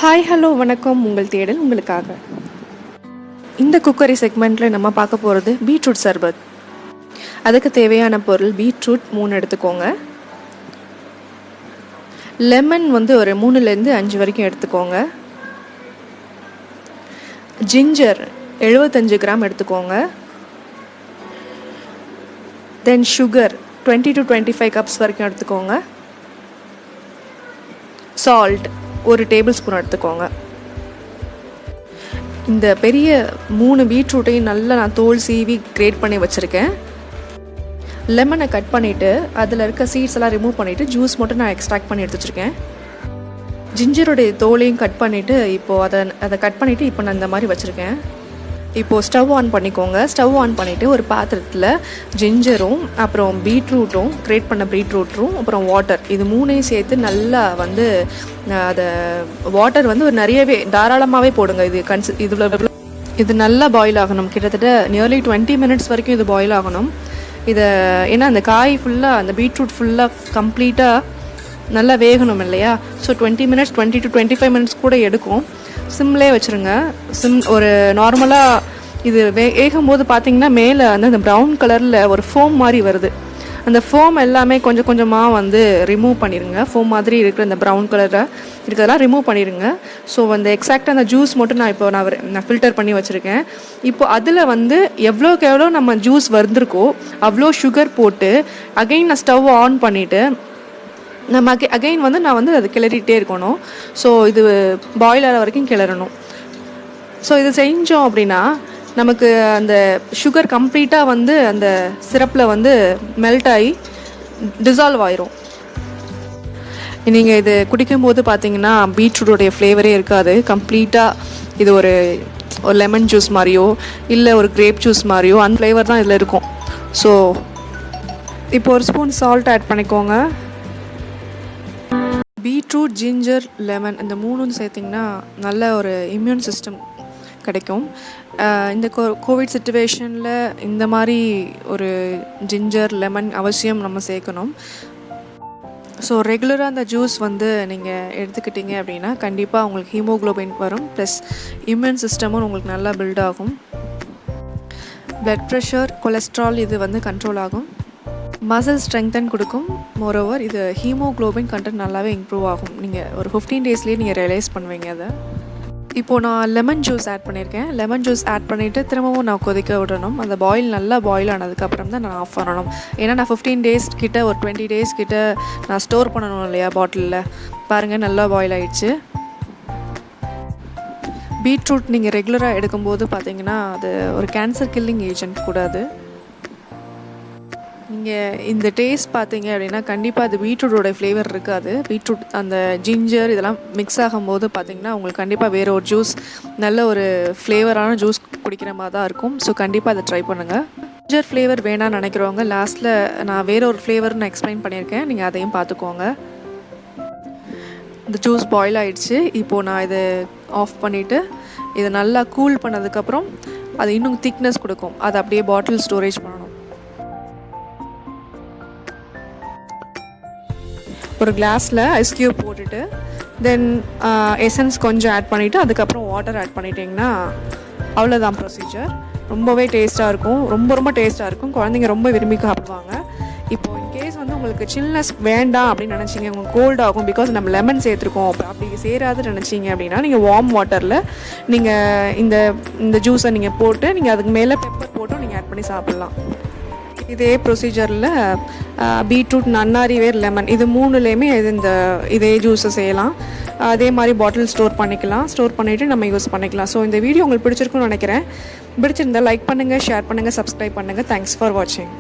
Hi hello வணக்கம். உங்கள் தேடல் உங்களுக்காக. இந்த குக்கரி செக்மெண்ட்டில் நம்ம பார்க்க போகிறது பீட்ரூட் சர்பத். அதுக்கு தேவையான பொருள் பீட்ரூட் 3 எடுத்துக்கோங்க. லெமன் ஒரு 3லேருந்து 5 வரைக்கும் எடுத்துக்கோங்க. ஜிஞ்சர் 75 கிராம் எடுத்துக்கோங்க. தென் சுகர் 20 to 25 கப்ஸ் வரைக்கும் எடுத்துக்கோங்க. சால்ட் 1 டேபிள் ஸ்பூன் எடுத்துக்கோங்க. இந்த பெரிய 3 பீட்ரூட்டையும் நல்லா நான் தோல் சீவி கிரேட் பண்ணி வச்சுருக்கேன். லெமனை கட் பண்ணிவிட்டு அதில் இருக்க சீட்ஸ் எல்லாம் ரிமூவ் பண்ணிவிட்டு ஜூஸ் மட்டும் நான் எக்ஸ்ட்ராக்ட் பண்ணி எடுத்து வச்சுருக்கேன். ஜிஞ்சருடைய தோலையும் கட் பண்ணிவிட்டு இப்போது அதை கட் பண்ணிவிட்டு இப்போ நான் இந்த மாதிரி வச்சுருக்கேன். இப்போது ஸ்டவ் ஆன் பண்ணிக்கோங்க. ஸ்டவ் ஆன் பண்ணிவிட்டு ஒரு பாத்திரத்தில் ஜிஞ்சரும் அப்புறம் பீட்ரூட்டும் கிரேட் பண்ண பீட்ரூட்டும் அப்புறம் வாட்டர் இது 3ஐயும் சேர்த்து நல்லா அதை வாட்டர் ஒரு நிறையவே தாராளமாகவே போடுங்க. இது நல்லா பாயில் ஆகணும். கிட்டத்தட்ட நியர்லி 20 மினிட்ஸ் வரைக்கும் இது பாயில் ஆகணும். ஏன்னா அந்த காய் ஃபுல்லாக அந்த பீட்ரூட் ஃபுல்லாக கம்ப்ளீட்டாக நல்லா வேகணும் இல்லையா? ஸோ 20 to 25 மினிட்ஸ் கூட எடுக்கும். சிம்லேயே வச்சுருங்க. ஒரு நார்மலாக இது வேகும்போது பார்த்தீங்கன்னா மேலே அந்த ப்ரௌன் கலரில் ஒரு ஃபோம் மாதிரி வருது. அந்த ஃபோம் எல்லாமே கொஞ்சம் கொஞ்சமாக ரிமூவ் பண்ணிடுங்க. ஃபோம் மாதிரி இருக்கிற அந்த ப்ரௌன் கலரில் இருக்கிறதெல்லாம் ரிமூவ் பண்ணிடுங்க. ஸோ எக்ஸாக்டாக அந்த ஜூஸ் மட்டும் நான் ஃபில்டர் பண்ணி வச்சுருக்கேன். இப்போ அதில் எவ்வளோக்கு எவ்வளோ நம்ம ஜூஸ் வந்திருக்கோ அவ்வளோ சுகர் போட்டு அகைன் நான் ஸ்டவ் ஆன் பண்ணிவிட்டு நம்ம அகைன் நான் அது கிளறிட்டே இருக்கணும். ஸோ இது பாயில் ஆகிற வரைக்கும் கிளறணும். ஸோ இது செஞ்சோம் அப்படின்னா நமக்கு அந்த சுகர் கம்ப்ளீட்டாக அந்த சிரப்பில் மெல்ட் ஆகி டிசால்வ் ஆயிரும். நீங்கள் இது குடிக்கும்போது பார்த்தீங்கன்னா பீட்ரூட்டோடைய ஃப்ளேவரே இருக்காது. கம்ப்ளீட்டாக இது ஒரு லெமன் ஜூஸ் மாதிரியோ இல்லை ஒரு கிரேப் ஜூஸ் மாதிரியோ அந்த ஃப்ளேவர் தான் இதில் இருக்கும். ஸோ இப்போ ஒரு ஸ்பூன் சால்ட் ஆட் பண்ணிக்கோங்க. பீட்ரூட், ஜிஞ்சர், லெமன் இந்த 3 சேர்த்திங்கன்னா நல்ல ஒரு இம்யூன் சிஸ்டம் கிடைக்கும். இந்த கோவிட் சிச்சுவேஷனில் இந்த மாதிரி ஒரு ஜிஞ்சர், லெமன் அவசியம் நம்ம சேர்க்கணும். ஸோ ரெகுலராக அந்த ஜூஸ் நீங்கள் எடுத்துக்கிட்டீங்க அப்படின்னா கண்டிப்பாக உங்களுக்கு ஹீமோக்ளோபின் வரும். ப்ளஸ் இம்யூன் சிஸ்டமும் உங்களுக்கு நல்லா பில்ட் ஆகும். பிளட் ப்ரெஷர், கொலஸ்ட்ரால் இது கண்ட்ரோல் ஆகும். மசில் ஸ்ட்ரெங்தன் கொடுக்கும். மோரோவர் இது ஹீமோக்ளோபின் கண்டென்ட் நல்லாவே இம்ப்ரூவ் ஆகும். நீங்கள் ஒரு 15 டேஸ்லேயே நீங்கள் ரியலைஸ் பண்ணுவீங்க அதை. இப்போது நான் லெமன் ஜூஸ் ஆட் பண்ணியிருக்கேன். லெமன் ஜூஸ் ஆட் பண்ணிவிட்டு திரும்பவும் நான் கொதிக்க விடணும். அந்த நல்லா பாயில் ஆனதுக்கப்புறம் தான் நான் ஆஃப் பண்ணணும். ஏன்னா நான் 15 டேஸ் கிட்ட ஒரு 20 டேஸ் கிட்ட நான் ஸ்டோர் பண்ணணும் இல்லையா பாட்டிலில். பாருங்கள் நல்லா பாயில் ஆகிடுச்சு. பீட்ரூட் நீங்கள் ரெகுலராக எடுக்கும்போது பார்த்தீங்கன்னா அது ஒரு கேன்சர் கில்லிங் ஏஜென்ட் கூட. அது நீங்கள் இந்த டேஸ்ட் பார்த்தீங்க அப்படின்னா கண்டிப்பாக அது பீட்ரூட்டோட ஃப்ளேவர் இருக்காது. பீட்ரூட் அந்த ஜிஞ்சர் இதெல்லாம் மிக்ஸ் ஆகும்போது பார்த்தீங்கன்னா உங்களுக்கு கண்டிப்பாக வேறு ஒரு ஜூஸ் நல்ல ஒரு ஃப்ளேவரான ஜூஸ் குடிக்கிற மாதிரி தான் இருக்கும். ஸோ கண்டிப்பாக அதை ட்ரை பண்ணுங்கள். ஜிஞ்சர் ஃப்ளேவர் வேணான்னு நினைக்கிறவங்க லாஸ்ட்டில் நான் வேறு ஒரு ஃப்ளேவர் நான் எக்ஸ்பிளைன் பண்ணியிருக்கேன். நீங்கள் அதையும் பார்த்துக்கோங்க. இந்த ஜூஸ் பாயில் ஆகிடுச்சு. இப்போது நான் இதை ஆஃப் பண்ணிவிட்டு இதை நல்லா கூல் பண்ணதுக்கப்புறம் அது இன்னும் திக்னஸ் கொடுக்கும். அதை அப்படியே பாட்டில் ஸ்டோரேஜ் பண்ணணும். ஒரு கிளாஸில் ஐஸ் க்யூப் போட்டுட்டு தென் எசன்ஸ் கொஞ்சம் ஆட் பண்ணிவிட்டு அதுக்கப்புறம் வாட்டர் ஆட் பண்ணிட்டிங்கன்னா அவ்வளோதான் ப்ரொசீஜர். ரொம்பவே டேஸ்ட்டாக இருக்கும். ரொம்ப டேஸ்ட்டாக இருக்கும். குழந்தைங்க ரொம்ப விரும்பி சாப்பிடுவாங்க. இப்போது இன்கேஸ் உங்களுக்கு சில்னஸ் வேண்டாம் அப்படின்னு நினச்சிங்க, உங்களுக்கு கோல்ட் ஆகும் பிகாஸ் நம்ம லெமன் சேர்த்துருக்கோம், அப்படி சேராதுன்னு நினச்சிங்க அப்படின்னா நீங்கள் வார்ம் வாட்டரில் நீங்கள் இந்த ஜூஸை நீங்கள் போட்டு நீங்கள் அதுக்கு மேலே பெப்பர் போட்டும் நீங்கள் ஆட் பண்ணி சாப்பிட்லாம். இதே ப்ரொசீஜரில் பீட்ரூட், நன்னாரி வேர், லெமன் இது 3லேயுமே இதே ஜூஸை செய்யலாம். அதே மாதிரி பாட்டில் ஸ்டோர் பண்ணிக்கலாம். ஸ்டோர் பண்ணிவிட்டு நம்ம யூஸ் பண்ணிக்கலாம். ஸோ இந்த வீடியோ உங்களுக்கு பிடிச்சிருக்குன்னு நினைக்கிறேன். பிடிச்சிருந்தால் லைக் பண்ணுங்கள், ஷேர் பண்ணுங்கள், சப்ஸ்கிரைப் பண்ணுங்கள். தேங்க்ஸ் ஃபார் வாட்சிங்.